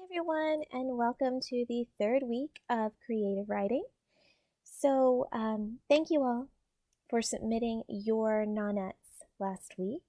everyone, and welcome to the third week of creative writing. So, thank you all for submitting your nonettes last week.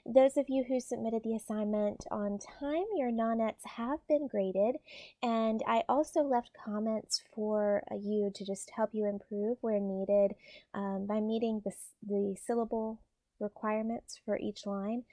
Those of you who submitted the assignment on time, your nonettes have been graded, and I also left comments for you to just help you improve where needed by meeting the syllable requirements for each line.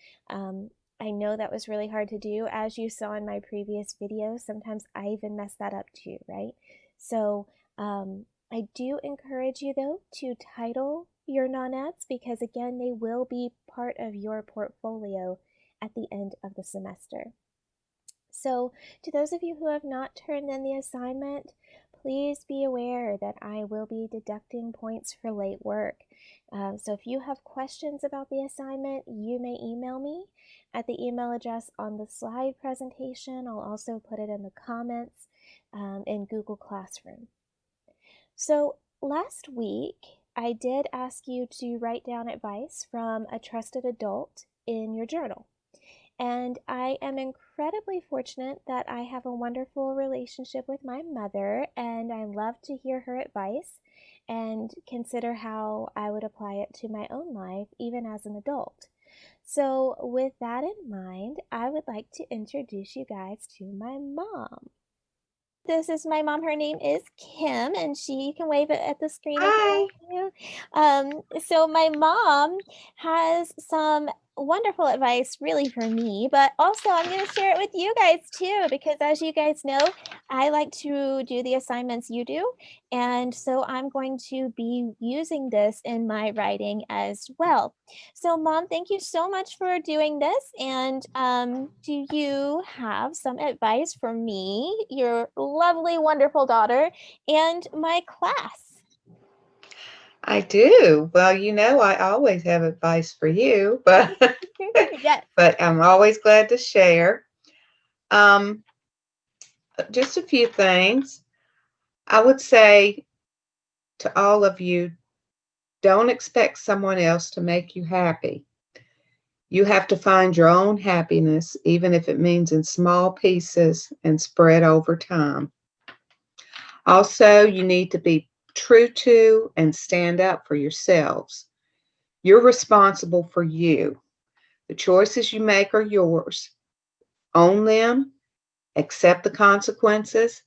I know that was really hard to do. As you saw in my previous video, sometimes I even mess that up too, right? So I do encourage you though to title your nonettes because again, they will be part of your portfolio at the end of the semester. So to those of you who have not turned in the assignment, please be aware that I will be deducting points for late work. So if you have questions about the assignment, you may email me at the email address on the slide presentation. I'll also put it in the comments in Google Classroom. So last week, I did ask you to write down advice from a trusted adult in your journal. And I am incredibly fortunate that I have a wonderful relationship with my mother, and I love to hear her advice and consider how I would apply it to my own life, even as an adult. So, with that in mind, I would like to introduce you guys to my mom. This is my mom. Her name is Kim, and you can wave it at the screen if you Hi. want to. So my mom has some wonderful advice really for me, but also I'm going to share it with you guys too, because as you guys know, I like to do the assignments you do. And so I'm going to be using this in my writing as well. So, Mom, thank you so much for doing this. And do you have some advice for me, your lovely, wonderful daughter, and my class? I do. Well, I always have advice for you, but Yes. but I'm always glad to share. Um, just a few things. I would say to all of you, don't expect someone else to make you happy. You have to find your own happiness, even if it means in small pieces and spread over time. Also, you need to be true to and stand up for yourselves. You're responsible for you. The choices you make are yours. Own them, accept the consequences,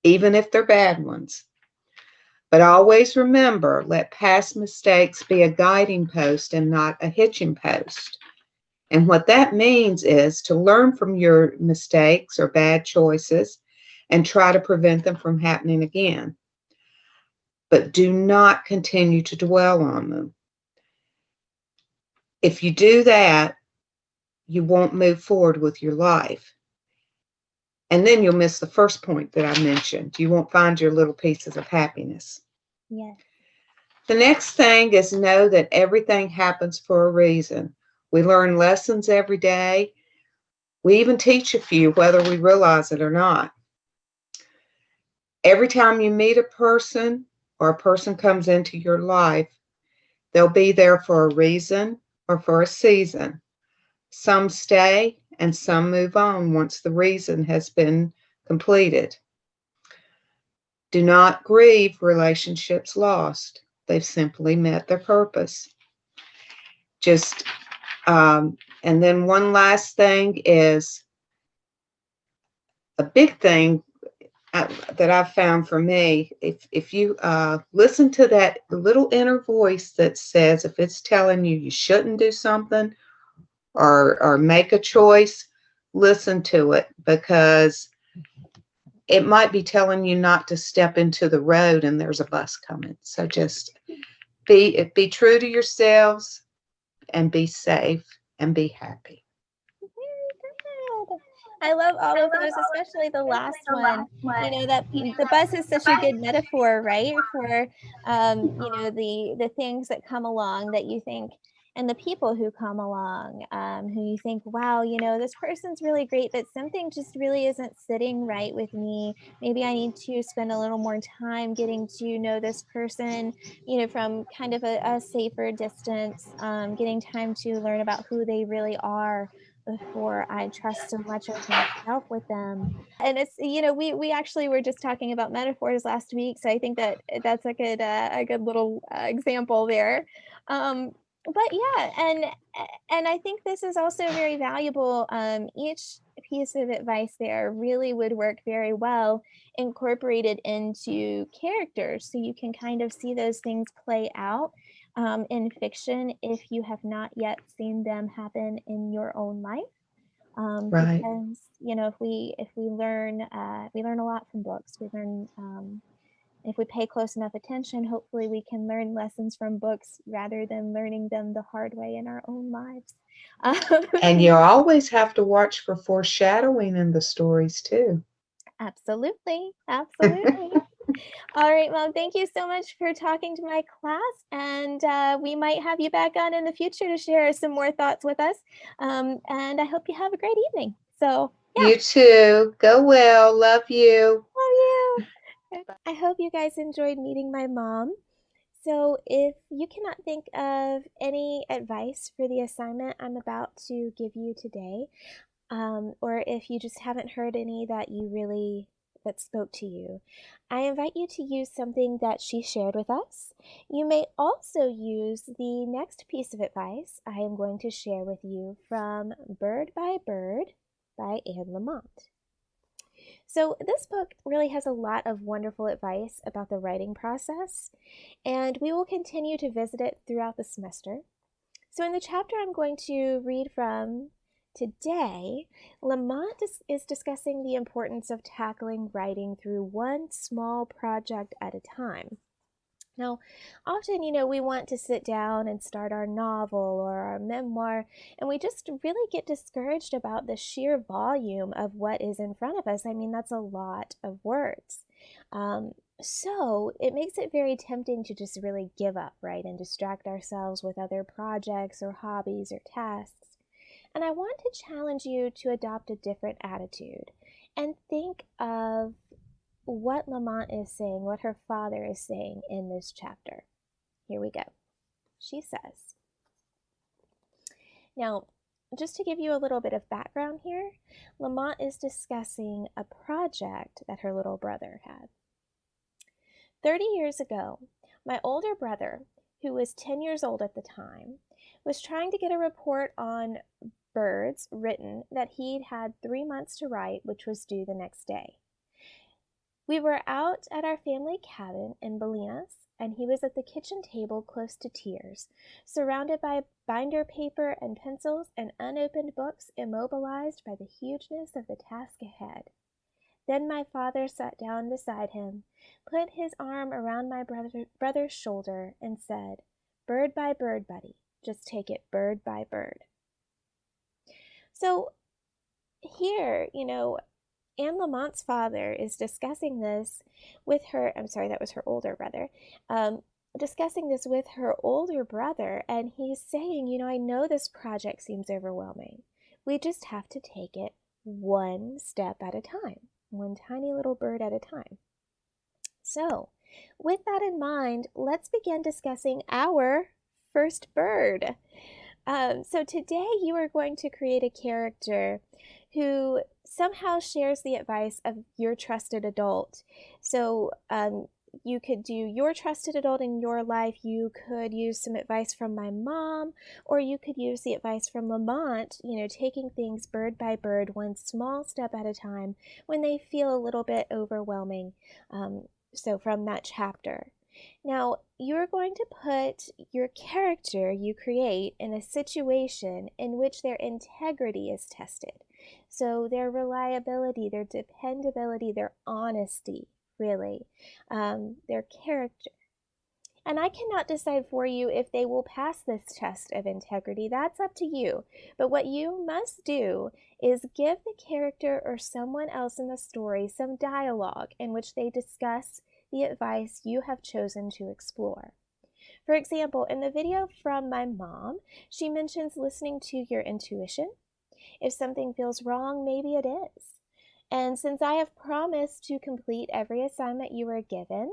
even if they're bad ones. But always remember, let past mistakes be a guiding post and not a hitching post. And what that means is to learn from your mistakes or bad choices and try to prevent them from happening again. But do not continue to dwell on them. If you do that, you won't move forward with your life. And then you'll miss the first point that I mentioned. You won't find your little pieces of happiness. Yes. The next thing is know that everything happens for a reason. We learn lessons every day. We even teach a few, whether we realize it or not. Every time you meet a person or a person comes into your life, they'll be there for a reason or for a season. Some stay and some move on once the reason has been completed. Do not grieve relationships lost. They've simply met their purpose. Just, and then one last thing is a big thing that I've found for me. If you listen to that little inner voice that says if it's telling you you shouldn't do something or make a choice, listen to it because it might be telling you not to step into the road and there's a bus coming. So just be true to yourselves and be safe and be happy. Very good. I love all of those, especially the last one. That the bus is such a good metaphor, right? For the things that come along that you think and the people who come along, who you think, wow, this person's really great, but something just really isn't sitting right with me. Maybe I need to spend a little more time getting to know this person, from kind of a safer distance, getting time to learn about who they really are before I trust so much of myself with them. And it's, we actually were just talking about metaphors last week, so I think that that's a good little example there. But yeah, and I think this is also very valuable. Each piece of advice there really would work very well incorporated into characters, so you can kind of see those things play out in fiction if you have not yet seen them happen in your own life. Right. Because if we learn a lot from books. We learn if we pay close enough attention. Hopefully, we can learn lessons from books rather than learning them the hard way in our own lives. And you always have to watch for foreshadowing in the stories too. Absolutely, absolutely. All right, well, thank you so much for talking to my class, and we might have you back on in the future to share some more thoughts with us. And I hope you have a great evening. So, yeah, You too. Go well. Love you. love you. I hope you guys enjoyed meeting my mom. So, if you cannot think of any advice for the assignment I'm about to give you today, or if you just haven't heard any that spoke to you, I invite you to use something that she shared with us. You may also use the next piece of advice I am going to share with you from Bird by Bird by Anne Lamott. So, this book really has a lot of wonderful advice about the writing process, and we will continue to visit it throughout the semester. So, in the chapter I'm going to read from today, Lamont is discussing the importance of tackling writing through one small project at a time. Now, often, we want to sit down and start our novel or our memoir, and we just really get discouraged about the sheer volume of what is in front of us. I mean, that's a lot of words. So it makes it very tempting to just really give up, right, and distract ourselves with other projects or hobbies or tasks. And I want to challenge you to adopt a different attitude and think of what Lamont is saying, what her father is saying in this chapter. Here we go. She says, now, just to give you a little bit of background here, Lamont is discussing a project that her little brother had. 30 years ago, my older brother, who was 10 years old at the time, was trying to get a report on birds written that he'd had 3 months to write, which was due the next day. We were out at our family cabin in Bolinas, and he was at the kitchen table close to tears, surrounded by binder paper and pencils and unopened books, immobilized by the hugeness of the task ahead. Then my father sat down beside him, put his arm around my brother's shoulder, and said, "Bird by bird, buddy. Just take it bird by bird." So here, Anne Lamont's father is discussing this with her. I'm sorry, that was her older brother. Discussing this with her older brother, and he's saying, I know this project seems overwhelming. We just have to take it one step at a time, one tiny little bird at a time. So, with that in mind, let's begin discussing our first bird. So today you are going to create a character who somehow shares the advice of your trusted adult. So you could do your trusted adult in your life. You could use some advice from my mom, or you could use the advice from Lamont, taking things bird by bird, one small step at a time when they feel a little bit overwhelming. So from that chapter. Now, you're going to put your character you create in a situation in which their integrity is tested. So, their reliability, their dependability, their honesty, really, their character. And I cannot decide for you if they will pass this test of integrity. That's up to you. But what you must do is give the character or someone else in the story some dialogue in which they discuss the advice you have chosen to explore. For example, in the video from my mom, she mentions listening to your intuition. If something feels wrong, maybe it is. And since I have promised to complete every assignment you were given,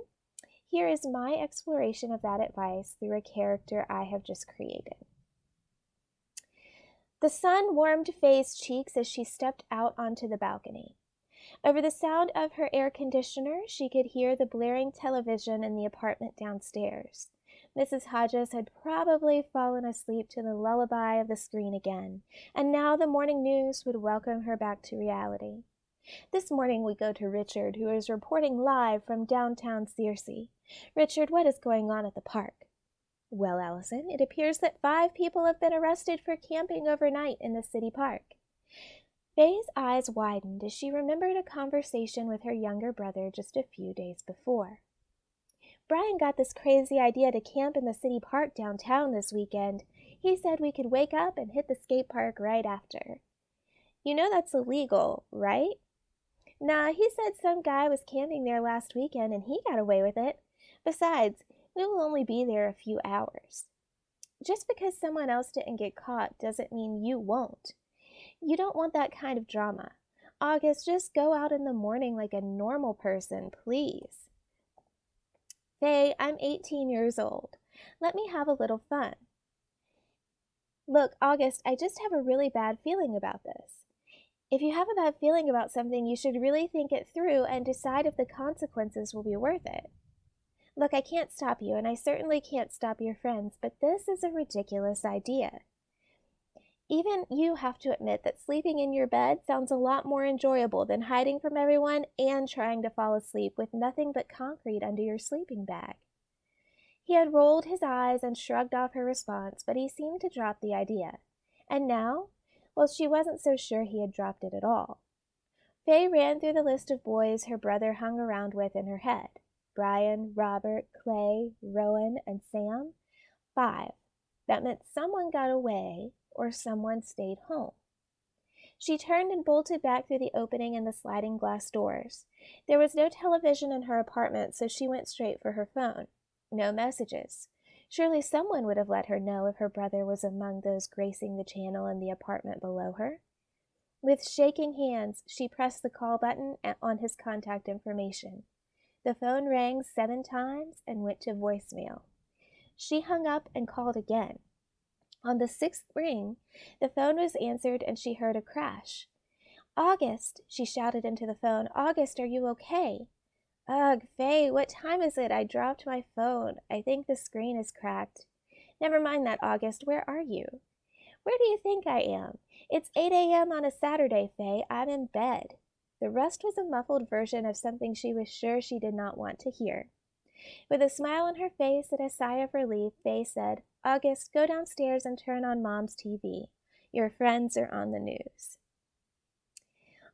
here is my exploration of that advice through a character I have just created. The sun warmed Faye's cheeks as she stepped out onto the balcony. Over the sound of her air conditioner, she could hear the blaring television in the apartment downstairs. Mrs. Hodges had probably fallen asleep to the lullaby of the screen again, and now the morning news would welcome her back to reality. This morning we go to Richard, who is reporting live from downtown Searcy. Richard, what is going on at the park? Well, Allison, it appears that 5 people have been arrested for camping overnight in the city park. Faye's eyes widened as she remembered a conversation with her younger brother just a few days before. Brian got this crazy idea to camp in the city park downtown this weekend. He said we could wake up and hit the skate park right after. You know that's illegal, right? Nah, he said some guy was camping there last weekend and he got away with it. Besides, we will only be there a few hours. Just because someone else didn't get caught doesn't mean you won't. You don't want that kind of drama. August, just go out in the morning like a normal person, please. Faye, I'm 18 years old. Let me have a little fun. Look, August, I just have a really bad feeling about this. If you have a bad feeling about something, you should really think it through and decide if the consequences will be worth it. Look, I can't stop you, and I certainly can't stop your friends, but this is a ridiculous idea. Even you have to admit that sleeping in your bed sounds a lot more enjoyable than hiding from everyone and trying to fall asleep with nothing but concrete under your sleeping bag. He had rolled his eyes and shrugged off her response, but he seemed to drop the idea. And now? Well, she wasn't so sure he had dropped it at all. Faye ran through the list of boys her brother hung around with in her head. Brian, Robert, Clay, Rowan, and Sam. 5. That meant someone got away or someone stayed home. She turned and bolted back through the opening in the sliding glass doors. There was no television in her apartment, so she went straight for her phone. No messages. Surely someone would have let her know if her brother was among those gracing the channel in the apartment below her. With shaking hands, she pressed the call button on his contact information. The phone rang 7 times and went to voicemail. She hung up and called again. On the 6th ring, the phone was answered and she heard a crash. August, she shouted into the phone. August, are you okay? Ugh, Faye, what time is it? I dropped my phone. I think the screen is cracked. Never mind that, August. Where are you? Where do you think I am? It's 8 a.m. on a Saturday, Faye. I'm in bed. The rest was a muffled version of something she was sure she did not want to hear. With a smile on her face and a sigh of relief, Faye said, August, go downstairs and turn on Mom's TV. Your friends are on the news.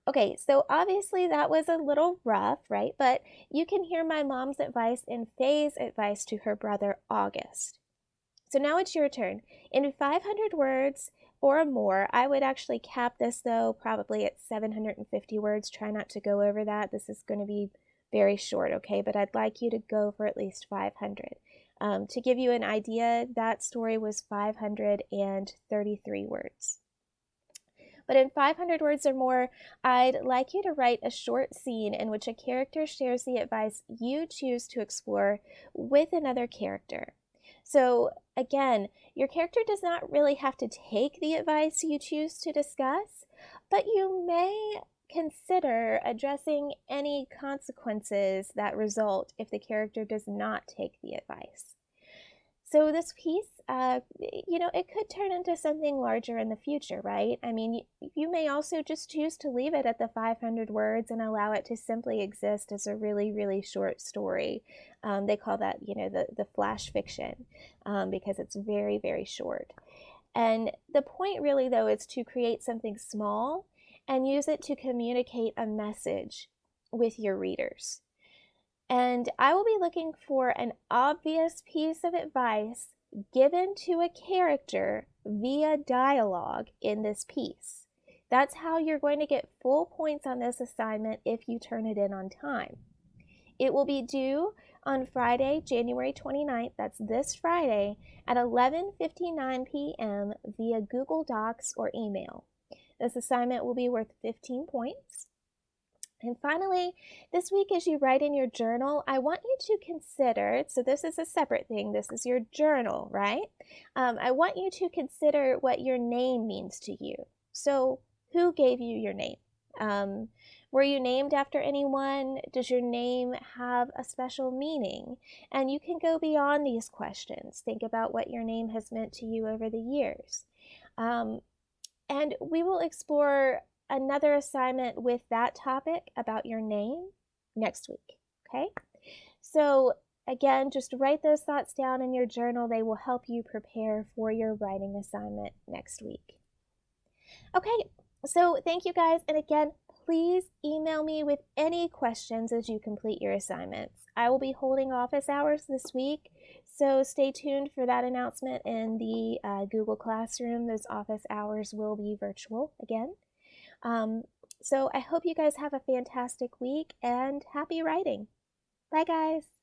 Okay, so obviously that was a little rough, right? But you can hear my mom's advice and Faye's advice to her brother, August. So now it's your turn. In 500 words or more, I would actually cap this though, probably at 750 words. Try not to go over that. This is going to be very short, okay? But I'd like you to go for at least 500. To give you an idea, that story was 533 words. But in 500 words or more, I'd like you to write a short scene in which a character shares the advice you choose to explore with another character. So again, your character does not really have to take the advice you choose to discuss, but you may consider addressing any consequences that result if the character does not take the advice. So this piece, it could turn into something larger in the future, right? I mean, you may also just choose to leave it at the 500 words and allow it to simply exist as a really, really short story. They call that, the flash fiction because it's very, very short. And the point really, though, is to create something small and use it to communicate a message with your readers. And I will be looking for an obvious piece of advice given to a character via dialogue in this piece. That's how you're going to get full points on this assignment if you turn it in on time. It will be due on Friday, January 29th, that's this Friday, at 11:59 p.m. via Google Docs or email. This assignment will be worth 15 points. And finally, this week as you write in your journal, I want you to consider, so this is a separate thing, this is your journal, right? I want you to consider what your name means to you. So, who gave you your name? Um, were you named after anyone? Does your name have a special meaning? And you can go beyond these questions. Think about what your name has meant to you over the years. Um, and we will explore another assignment with that topic about your name next week. Okay? So, again, just write those thoughts down in your journal. They will help you prepare for your writing assignment next week. Okay, so thank you guys. And again, please email me with any questions as you complete your assignments. I will be holding office hours this week, so stay tuned for that announcement in the Google Classroom. Those office hours will be virtual again. So I hope you guys have a fantastic week and happy writing. Bye, guys.